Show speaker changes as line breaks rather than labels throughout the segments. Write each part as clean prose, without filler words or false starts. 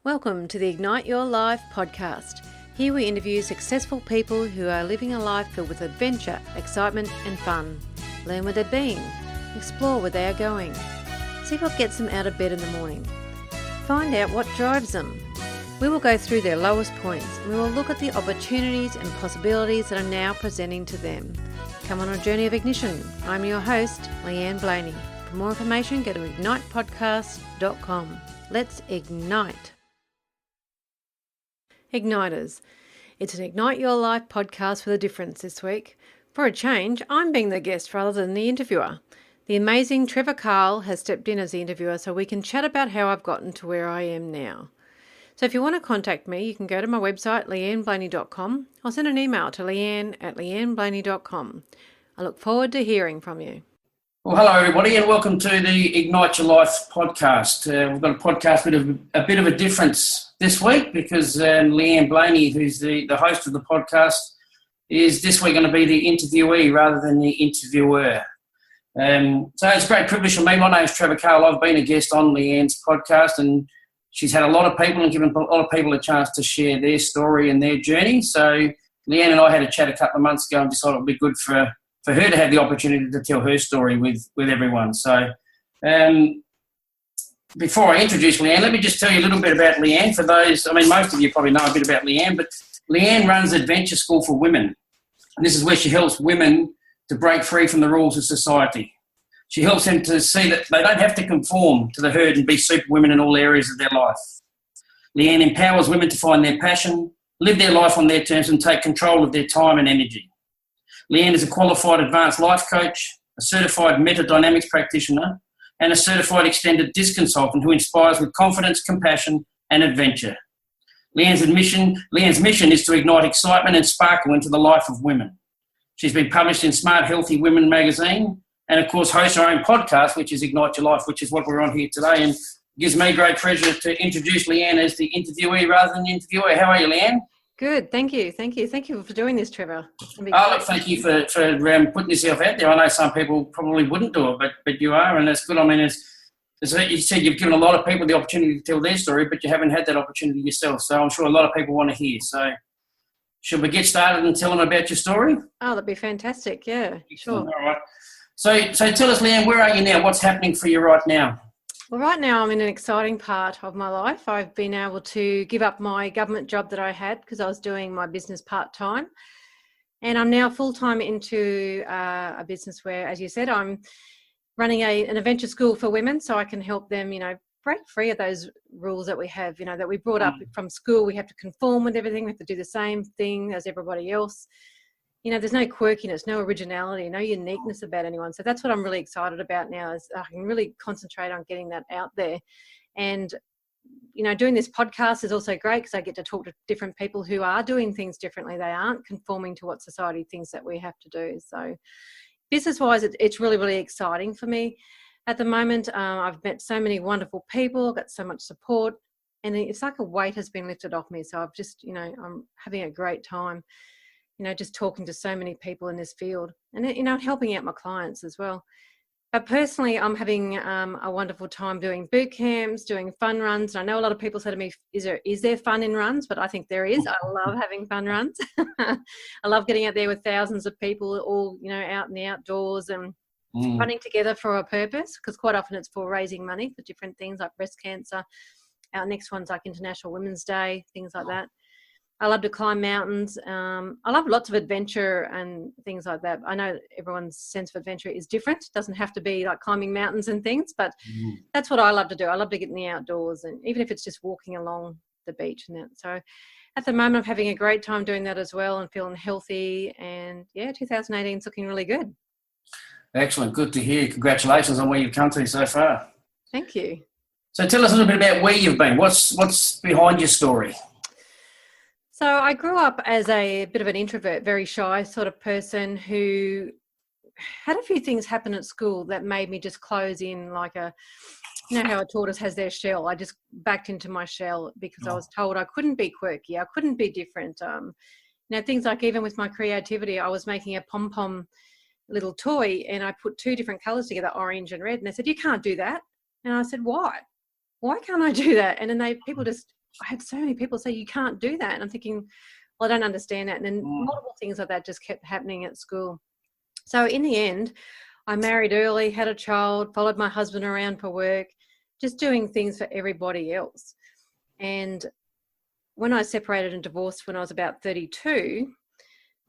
Welcome to the Ignite Your Life podcast. Here we interview successful people who are living a life filled with adventure, excitement and fun. Learn where they've been, explore where they are going, see what gets them out of bed in the morning, find out what drives them. We will go through their lowest points and we will look at the opportunities and possibilities that are now presenting to them. Come on a journey of ignition. I'm your host, Leanne Blaney. For more information, go to ignitepodcast.com. Let's ignite. Igniters. It's an Ignite Your Life podcast with a difference this week. For a change, I'm being the guest rather than the interviewer. The amazing Trevor Carl has stepped in as the interviewer so we can chat about how I've gotten to where I am now. So if you want to contact me, you can go to my website, leanneblaney.com, or send an email to leanne@leanneblaney.com. I look forward to hearing from you.
Well, hello everybody, and welcome to the Ignite Your Life podcast. We've got a podcast with a bit of a difference this week because Leanne Blaney, who's the host of the podcast, is this week going to be the interviewee rather than the interviewer. So it's a great privilege for me. My name is Trevor Carl. I've been a guest on Leanne's podcast, and she's had a lot of people and given a lot of people a chance to share their story and their journey. So Leanne and I had a chat a couple of months ago and decided it would be good for her to have the opportunity to tell her story with everyone. So before I introduce Leanne, let me just tell you a little bit about Leanne. For those, most of you probably know a bit about Leanne, but Leanne runs Adventure School for Women. And this is where she helps women to break free from the rules of society. She helps them to see that they don't have to conform to the herd and be superwomen in all areas of their life. Leanne empowers women to find their passion, live their life on their terms and take control of their time and energy. Leanne is a qualified advanced life coach, a certified metadynamics practitioner, and a certified extended disc consultant who inspires with confidence, compassion, and adventure. Leanne's mission is to ignite excitement and sparkle into the life of women. She's been published in Smart Healthy Women magazine and, of course, hosts her own podcast, which is Ignite Your Life, which is what we're on here today. And it gives me great pleasure to introduce Leanne as the interviewee rather than the interviewer. How are you, Leanne?
Good, thank you for doing this, Trevor.
Thank you for putting yourself out there. I know some people probably wouldn't do it, but you are, and that's good. As you said, you've given a lot of people the opportunity to tell their story, but you haven't had that opportunity yourself. So I'm sure a lot of people want to hear. So should we get started and tell them about your story?
Oh, that'd be fantastic. Yeah, sure.
All right. So tell us, Leanne, where are you now? What's happening for you right now?
Well, right now I'm in an exciting part of my life. I've been able to give up my government job that I had because I was doing my business part-time. And I'm now full-time into a business where, as you said, I'm running an adventure school for women so I can help them, break free of those rules that we have, that we brought up from school. We have to conform with everything. We have to do the same thing as everybody else. There's no quirkiness, no originality, no uniqueness about anyone. So that's what I'm really excited about now is I can really concentrate on getting that out there. And, doing this podcast is also great because I get to talk to different people who are doing things differently. They aren't conforming to what society thinks that we have to do. So business-wise, it's really, really exciting for me. At the moment, I've met so many wonderful people, got so much support, and it's like a weight has been lifted off me. So I've just, I'm having a great time. Just talking to so many people in this field and, helping out my clients as well. But personally, I'm having a wonderful time doing boot camps, doing fun runs. And I know a lot of people say to me, is there fun in runs? But I think there is. I love having fun runs. I love getting out there with thousands of people all, out in the outdoors and running together for a purpose, because quite often it's for raising money for different things like breast cancer. Our next one's like International Women's Day, things like that. I love to climb mountains. I love lots of adventure and things like that. I know everyone's sense of adventure is different. It doesn't have to be like climbing mountains and things, but that's what I love to do. I love to get in the outdoors, and even if it's just walking along the beach and that. So at the moment, I'm having a great time doing that as well and feeling healthy. And yeah, 2018 is looking really good.
Excellent. Good to hear. Congratulations on where you've come to so far.
Thank you.
So tell us a little bit about where you've been. What's behind your story?
So I grew up as a bit of an introvert, very shy sort of person who had a few things happen at school that made me just close in like how a tortoise has their shell. I just backed into my shell because I was told I couldn't be quirky. I couldn't be different. Things like even with my creativity, I was making a pom-pom little toy and I put two different colours together, orange and red. And they said, you can't do that. And I said, why? Why can't I do that? And then people just I had so many people say, you can't do that. And I'm thinking, well, I don't understand that. And then multiple things like that just kept happening at school. So in the end, I married early, had a child, followed my husband around for work, just doing things for everybody else. And when I separated and divorced when I was about 32,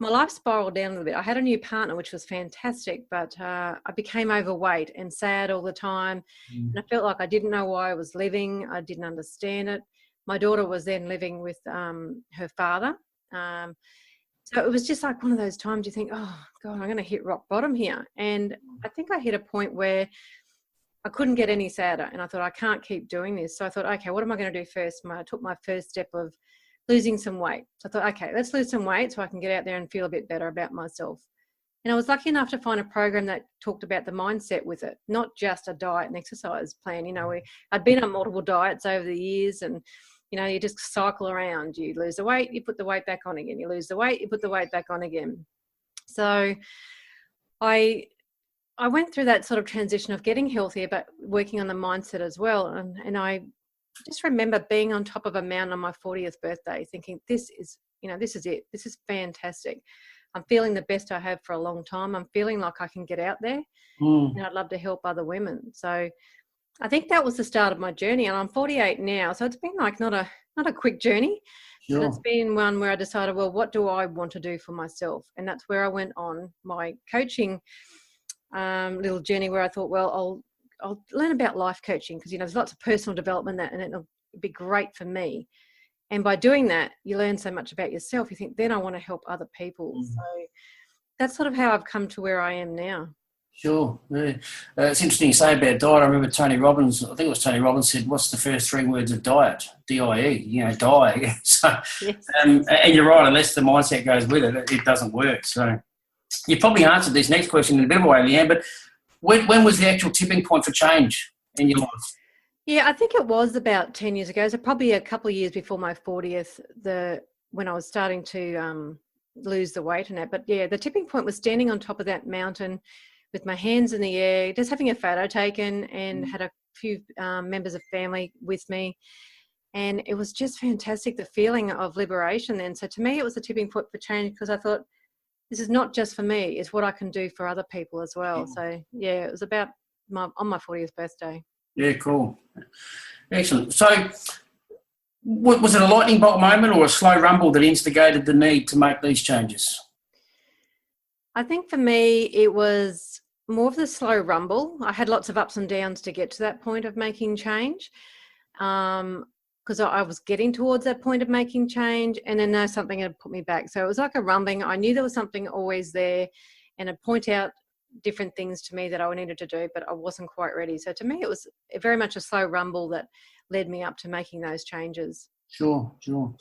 my life spiraled down a little bit. I had a new partner, which was fantastic, but I became overweight and sad all the time. And I felt like I didn't know why I was living. I didn't understand it. My daughter was then living with her father. So it was just like one of those times you think, oh, God, I'm going to hit rock bottom here. And I think I hit a point where I couldn't get any sadder. And I thought, I can't keep doing this. So I thought, okay, what am I going to do first? I took my first step of losing some weight. So I thought, okay, let's lose some weight so I can get out there and feel a bit better about myself. And I was lucky enough to find a program that talked about the mindset with it, not just a diet and exercise plan. You know, I'd been on multiple diets over the years, and, you know, you just cycle around. You lose the weight, you put the weight back on again. You lose the weight, you put the weight back on again. So I went through that sort of transition of getting healthier, but working on the mindset as well. And I just remember being on top of a mountain on my 40th birthday thinking, this is it. This is fantastic. I'm feeling the best I have for a long time. I'm feeling like I can get out there and I'd love to help other women. So I think that was the start of my journey, and I'm 48 now. So it's been like not a quick journey, but it's been one where I decided, well, what do I want to do for myself? And that's where I went on my coaching little journey where I thought, well, I'll learn about life coaching because, you know, there's lots of personal development and it'll be great for me. And by doing that, you learn so much about yourself. You think, then I want to help other people. So that's sort of how I've come to where I am now.
Sure. Yeah. It's interesting you say about diet. I remember Tony Robbins, I think it was Tony Robbins, said, what's the first three words of diet? D-I-E, you know, die. So,
yes.
And you're right, unless the mindset goes with it, it doesn't work. So you probably answered this next question in a bit of a way, Leanne, but when was the actual tipping point for change in your life?
Yeah, I think it was about 10 years ago. So probably a couple of years before my 40th, when I was starting to lose the weight and that. But yeah, the tipping point was standing on top of that mountain with my hands in the air, just having a photo taken, and had a few members of family with me. And it was just fantastic, the feeling of liberation then. So to me, it was a tipping point for change because I thought, this is not just for me, it's what I can do for other people as well. So yeah, it was about on my 40th birthday.
Yeah, cool. Excellent. So was it a lightning bolt moment or a slow rumble that instigated the need to make these changes?
I think for me, it was more of the slow rumble. I had lots of ups and downs to get to that point of making change. Because I was getting towards that point of making change, and then something had put me back. So it was like a rumbling. I knew there was something always there, and it'd point out different things to me that I needed to do, but I wasn't quite ready. So to me, it was very much a slow rumble that led me up to making those changes.
Sure. A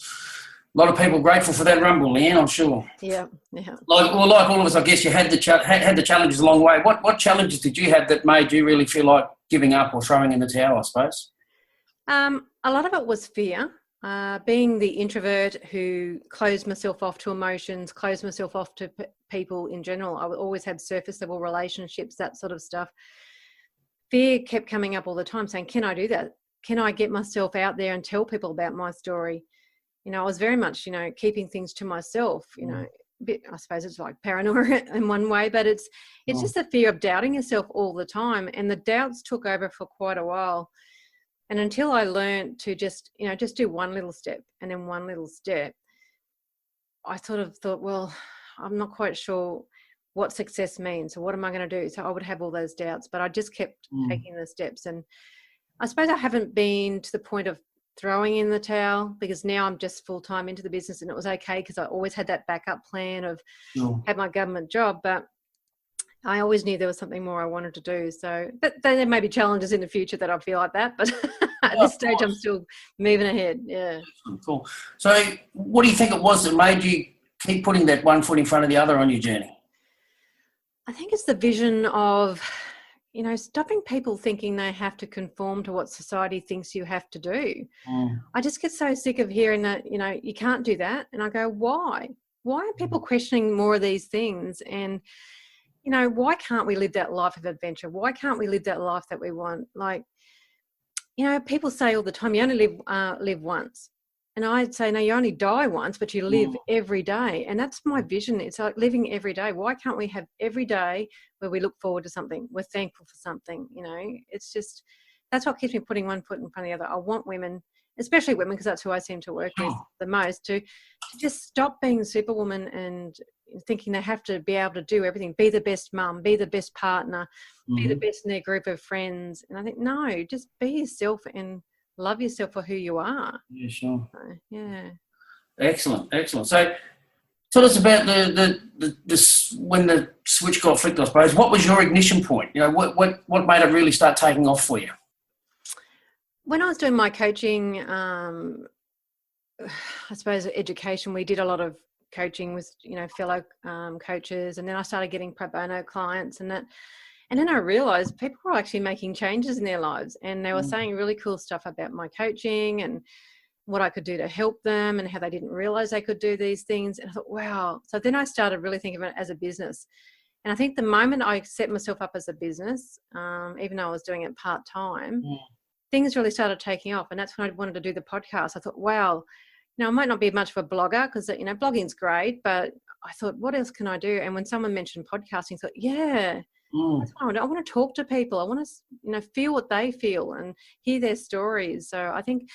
lot of people grateful for that rumble, Leanne, I'm sure.
Yeah.
Like all of us, I guess you had the challenges along the way. What challenges did you have that made you really feel like giving up or throwing in the towel, I suppose?
A lot of it was fear. Being the introvert who closed myself off to emotions, closed myself off to people in general. I always had surface level relationships, that sort of stuff. Fear kept coming up all the time saying, can I do that? Can I get myself out there and tell people about my story? You know, I was very much, you know, keeping things to myself, you know, a bit, I suppose it's like paranoia in one way, but it's just the fear of doubting yourself all the time. And the doubts took over for quite a while. And until I learned to just do one little step and then one little step, I sort of thought, well, I'm not quite sure what success means. So what am I going to do? So I would have all those doubts, but I just kept taking the steps. And I suppose I haven't been to the point of throwing in the towel, because now I'm just full-time into the business, and it was okay because I always had that backup plan of had my government job, but I always knew there was something more I wanted to do. So there may be challenges in the future that I feel like that, but at this stage I'm still moving ahead. Yeah.
Cool. So what do you think it was that made you keep putting that one foot in front of the other on your journey?
I think it's the vision of, you know, stopping people thinking they have to conform to what society thinks you have to do. I just get so sick of hearing that, you know, you can't do that. And I go, why? Why are people questioning more of these things? And, you know, why can't we live that life of adventure? Why can't we live that life that we want? Like, people say all the time, you only live once. And I'd say, no, you only die once, but you live every day. And that's my vision. It's like living every day. Why can't we have every day where we look forward to something? We're thankful for something, It's just, that's what keeps me putting one foot in front of the other. I want women, especially women, because that's who I seem to work with the most, to just stop being superwoman and thinking they have to be able to do everything, be the best mum, be the best partner, be the best in their group of friends. And I think, no, just be yourself and love yourself for who you are.
Yeah, sure.
So, yeah.
Excellent. So tell us about the when the switch got flicked, I suppose. What was your ignition point? What made it really start taking off for you?
When I was doing my coaching, I suppose education, we did a lot of coaching with, fellow coaches. And then I started getting pro bono clients and that. And then I realised people were actually making changes in their lives, and they were saying really cool stuff about my coaching and what I could do to help them and how they didn't realise they could do these things. And I thought, wow. So then I started really thinking of it as a business. And I think the moment I set myself up as a business, even though I was doing it part-time, things really started taking off. And that's when I wanted to do the podcast. I thought, wow, I might not be much of a blogger because, blogging's great, but I thought, what else can I do? And when someone mentioned podcasting, I thought, yeah, that's what I want to talk to people. I want to, feel what they feel and hear their stories. So I think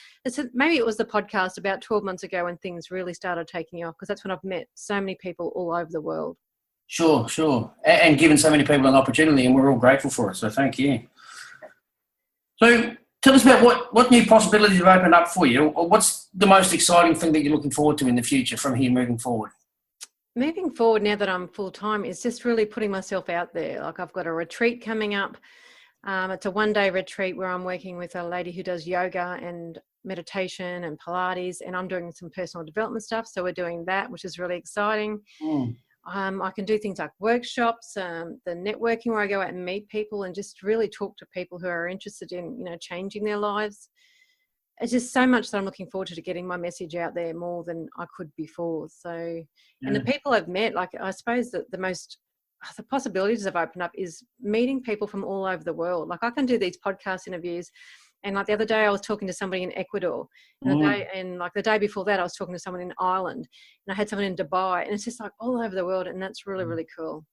maybe it was the podcast about 12 months ago when things really started taking off, because that's when I've met so many people all over the world.
Sure. And given so many people an opportunity, and we're all grateful for it. So thank you. So tell us about what new possibilities have opened up for you, or what's the most exciting thing that you're looking forward to in the future from here moving forward?
Moving forward, now that I'm full-time, is just really putting myself out there. Like, I've got a retreat coming up. It's a one-day retreat where I'm working with a lady who does yoga and meditation and Pilates, and I'm doing some personal development stuff. So we're doing that, which is really exciting. I can do things like workshops, the networking where I go out and meet people and just really talk to people who are interested in, changing their lives. It's just so much that I'm looking forward to getting my message out there more than I could before. So, and the people I've met, like, I suppose that the possibilities I've opened up is meeting people from all over the world. Like, I can do these podcast interviews, and like the other day I was talking to somebody in Ecuador, and the day before that I was talking to someone in Ireland, and I had someone in Dubai, and it's just like all over the world, and that's really, really cool.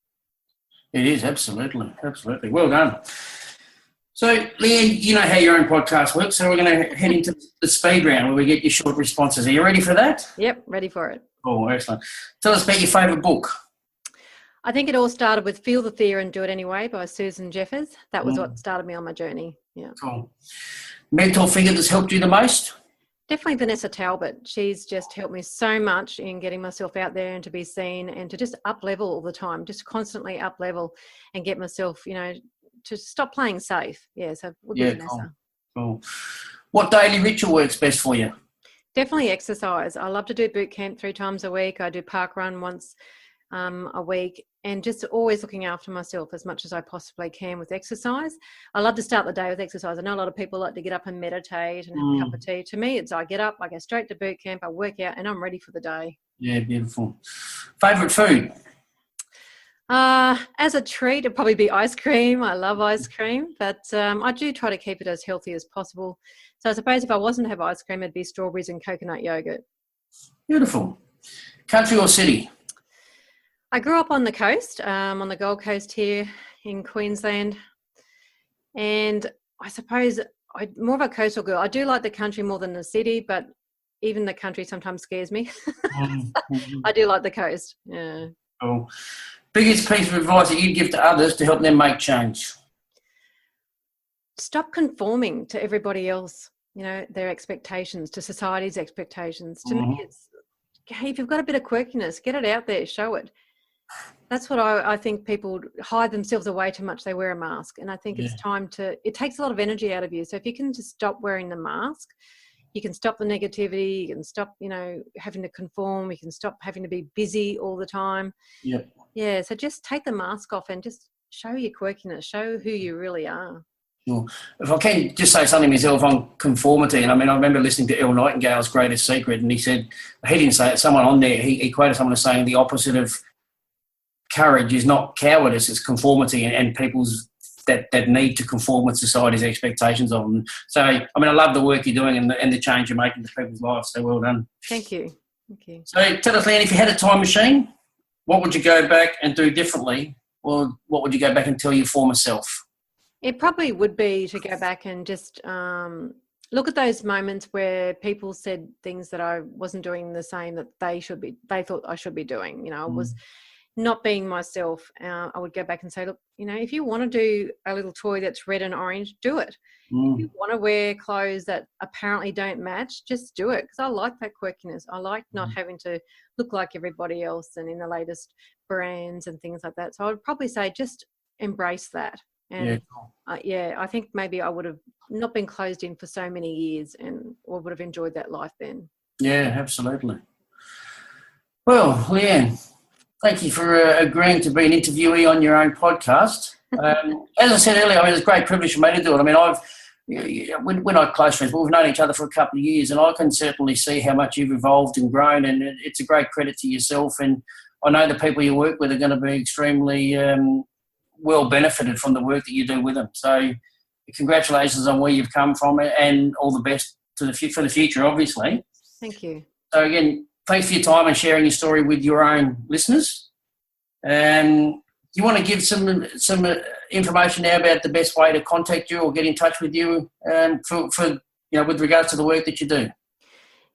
It is, absolutely. Well done. So, Leanne, you know how your own podcast works, so we're going to head into the speed round where we get your short responses. Are you ready for that?
Yep, ready for it.
Oh, excellent. Tell us about your favourite book.
I think it all started with Feel the Fear and Do It Anyway by Susan Jeffers. That was what started me on my journey. Yeah.
Cool. Mentor figure that's helped you the most?
Definitely Vanessa Talbot. She's just helped me so much in getting myself out there and to be seen and to just up level all the time, just constantly up level and get myself, to stop playing safe. Yeah, so would be Vanessa.
Cool. What daily ritual works best for you?
Definitely exercise. I love to do boot camp 3 times a week. I do park run once a week, and just always looking after myself as much as I possibly can with exercise. I love to start the day with exercise. I know a lot of people like to get up and meditate and have a cup of tea. To me, it's I get up, I go straight to boot camp, I work out, and I'm ready for the day.
Yeah, beautiful. Favourite food?
As a treat, it'd probably be ice cream. I love ice cream, but I do try to keep it as healthy as possible. So I suppose if I wasn't to have ice cream, it'd be strawberries and coconut yogurt.
Beautiful. Country or city?
I grew up on the coast, on the Gold Coast here in Queensland. And I suppose I'm more of a coastal girl. I do like the country more than the city, but even the country sometimes scares me. I do like the coast. Yeah.
Cool. Biggest piece of advice that you'd give to others to help them make change?
Stop conforming to everybody else, their expectations, to society's expectations. To me, it's, hey, if you've got a bit of quirkiness, get it out there, show it. That's what I think people hide themselves away too much. They wear a mask. And I think it's time it takes a lot of energy out of you. So if you can just stop wearing the mask, you can stop the negativity, you can stop, having to conform, you can stop having to be busy all the time.
Yep.
Yeah, so just take the mask off and just show your quirkiness, show who you really are.
Sure. If I can just say something myself on conformity, and I remember listening to Earl Nightingale's Greatest Secret, and he said, he didn't say it, someone on there, he quoted someone as saying the opposite of courage is not cowardice, it's conformity, and people's that need to conform with society's expectations of them. So, I mean, I love the work you're doing and the change you're making to people's lives. So well done.
Thank you. Thank you.
So tell us, Leanne, if you had a time machine, what would you go back and do differently? Or what would you go back and tell your former self?
It probably would be to go back and just look at those moments where people said things that I wasn't doing the same that they thought I should be doing. You know, I was not being myself. I would go back and say, look, you know, if you want to do a little toy that's red and orange, do it. If you want to wear clothes that apparently don't match, just do it. Because I like that quirkiness. I like not having to look like everybody else and in the latest brands and things like that. So I would probably say just embrace that. And I think maybe I would have not been closed in for so many years and or would have enjoyed that life then. Yeah,
absolutely. Well, Leanne, thank you for agreeing to be an interviewee on your own podcast. As I said earlier, I mean, it's a great privilege for me to do it. I mean, we're not close friends, but we've known each other for a couple of years, and I can certainly see how much you've evolved and grown, and it's a great credit to yourself. And I know the people you work with are going to be extremely well benefited from the work that you do with them. So congratulations on where you've come from and all the best for the future, obviously.
Thank you.
So again, thanks for your time and sharing your story with your own listeners. Do you want to give some information now about the best way to contact you or get in touch with you with regards to the work that you do?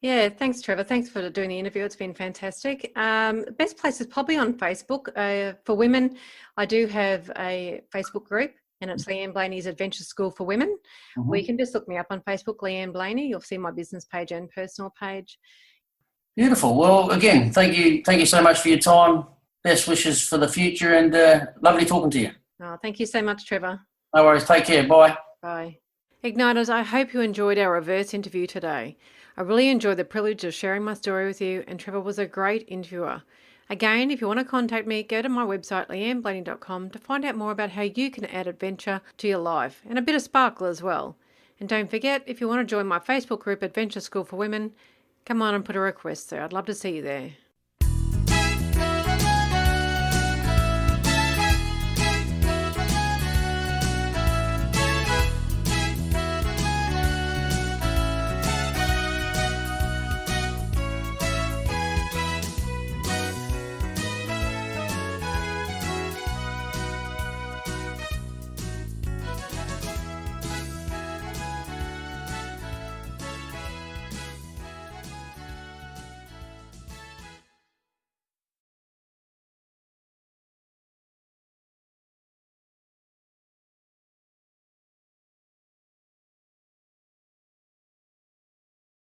Yeah, thanks, Trevor. Thanks for doing the interview. It's been fantastic. The best place is probably on Facebook. For women, I do have a Facebook group, and it's Leanne Blaney's Adventure School for Women. Or you can just look me up on Facebook, Leanne Blaney. You'll see my business page and personal page.
Beautiful. Well, again, thank you so much for your time. Best wishes for the future, and lovely talking to you.
Oh, thank you so much, Trevor.
No worries. Take care. Bye.
Bye. Igniters, I hope you enjoyed our reverse interview today. I really enjoyed the privilege of sharing my story with you, and Trevor was a great interviewer. Again, if you want to contact me, go to my website, leanneblaney.com, to find out more about how you can add adventure to your life, and a bit of sparkle as well. And don't forget, if you want to join my Facebook group, Adventure School for Women, come on and put a request there. I'd love to see you there.